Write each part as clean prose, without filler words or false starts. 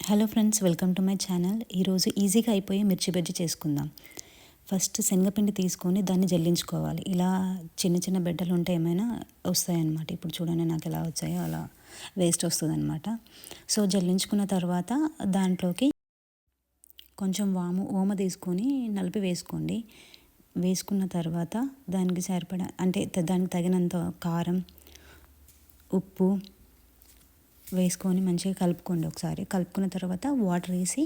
Hello friends, welcome to my channel. ఈరోజు ఈజీగా అయిపోయే మిర్చి బజ్జీ చేసుకుందాం. ఫస్ట్ శనగపిండి తీసుకొని దాన్ని జల్లించుకోవాలి. ఇలా చిన్న చిన్న బిడ్డలు ఉంటే ఏమైనా వస్తాయన్నమాట. ఇప్పుడు చూడండి నాకు ఎలా వచ్చాయో అలా వేస్ట్ వస్తుందన్నమాట. సో జల్లించుకున్న తర్వాత దాంట్లోకి కొంచెం ఓమ తీసుకొని నలిపి వేసుకోండి. వేసుకున్న తర్వాత దానికి సరిపడా అంటే దానికి తగినంత కారం, ఉప్పు వేసుకొని మంచిగా కలుపుకోండి. ఒకసారి కలుపుకున్న తర్వాత వాటర్ వేసి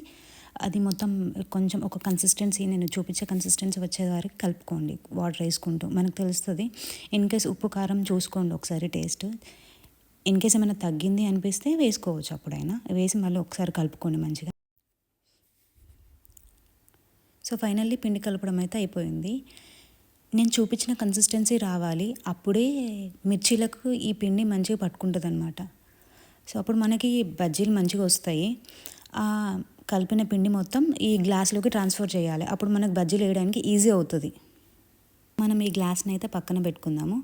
అది మొత్తం కొంచెం ఒక కన్సిస్టెన్సీ నేను చూపించే కన్సిస్టెన్సీ వచ్చే వరకు కలుపుకోండి. వాటర్ వేసుకుంటూ మనకు తెలుస్తుంది. ఇన్ కేస్ ఉప్పు కారం చూసుకోండి ఒకసారి టేస్ట్. ఇన్ కేస్ ఏమైనా తగ్గింది అనిపిస్తే వేసుకోవచ్చు, అప్పుడైనా వేసి మళ్ళీ ఒకసారి కలుపుకోండి మంచిగా. సో ఫైనల్లీ పిండి కలపడం అయితే అయిపోయింది. నేను చూపించిన కన్సిస్టెన్సీ రావాలి, అప్పుడే మిర్చీలకు ఈ పిండి మంచిగా పట్టుకుంటుంది అనమాట. సో అప్పుడు మనకి బజ్జీలు మంచిగా వస్తాయి. కలిపిన పిండి మొత్తం ఈ గ్లాస్లోకి ట్రాన్స్ఫర్ చేయాలి. అప్పుడు మనకు బజ్జీలు వేయడానికి ఈజీ అవుతుంది. మనం ఈ గ్లాస్ని అయితే పక్కన పెట్టుకుందాము.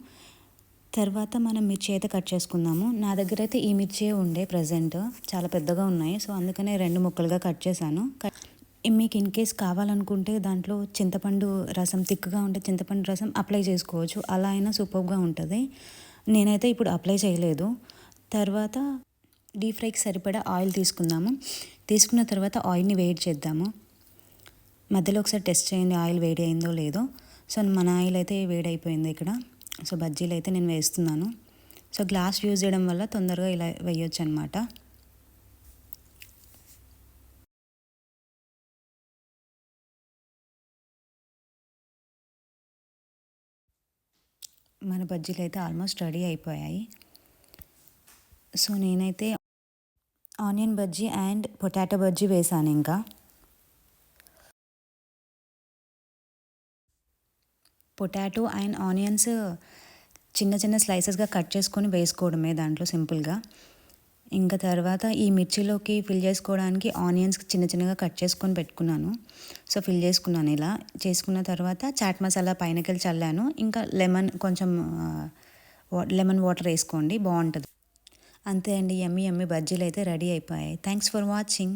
తర్వాత మనం మిర్చి అయితే కట్ చేసుకుందాము. నా దగ్గర అయితే ఈ మిర్చి ఉండే ప్రజెంట్ చాలా పెద్దగా ఉన్నాయి. సో అందుకనే 2 ముక్కలుగా కట్ చేశాను. మీకు ఇన్ కేస్ కావాలనుకుంటే దాంట్లో చింతపండు రసం తిక్కుగా ఉంటే చింతపండు రసం అప్లై చేసుకోవచ్చు. అలా అయినా సూపర్గా ఉంటుంది. నేనైతే ఇప్పుడు అప్లై చేయలేదు. తర్వాత డీప్ ఫ్రైకి సరిపడా ఆయిల్ తీసుకున్న తర్వాత ఆయిల్ని వేడి చేద్దాము. మధ్యలో ఒకసారి టెస్ట్ చేయండి ఆయిల్ వేడి అయిందో లేదో. సో మన ఆయిల్ అయితే వేడి అయిపోయింది ఇక్కడ. సో బజ్జీలు అయితే నేను వేస్తున్నాను. సో గ్లాస్ యూజ్ చేయడం వల్ల తొందరగా ఇలా వేయొచ్చు అనమాట. మన బజ్జీలు అయితే ఆల్మోస్ట్ రెడీ అయిపోయాయి. సో నేనైతే onion bajji and potato bajji వేసాను. ఇంకా పొటాటో అండ్ ఆనియన్స్ చిన్న చిన్న స్లైసెస్గా కట్ చేసుకొని వేసుకోవడమే దాంట్లో సింపుల్గా. ఇంకా తర్వాత ఈ మిర్చిలోకి ఫిల్ చేసుకోవడానికి ఆనియన్స్ చిన్న చిన్నగా కట్ చేసుకొని పెట్టుకున్నాను. సో ఫిల్ చేసుకున్నాను. ఇలా చేసుకున్న తర్వాత చాట్ మసాలా పైనకెళ్ళి చల్లాను. ఇంకా లెమన్ వాటర్ వేసుకోండి, బాగుంటుంది. అంతే అండి, యమ్మీ బజ్జీలు అయితే రెడీ అయిపోయాయి. Thanks for watching.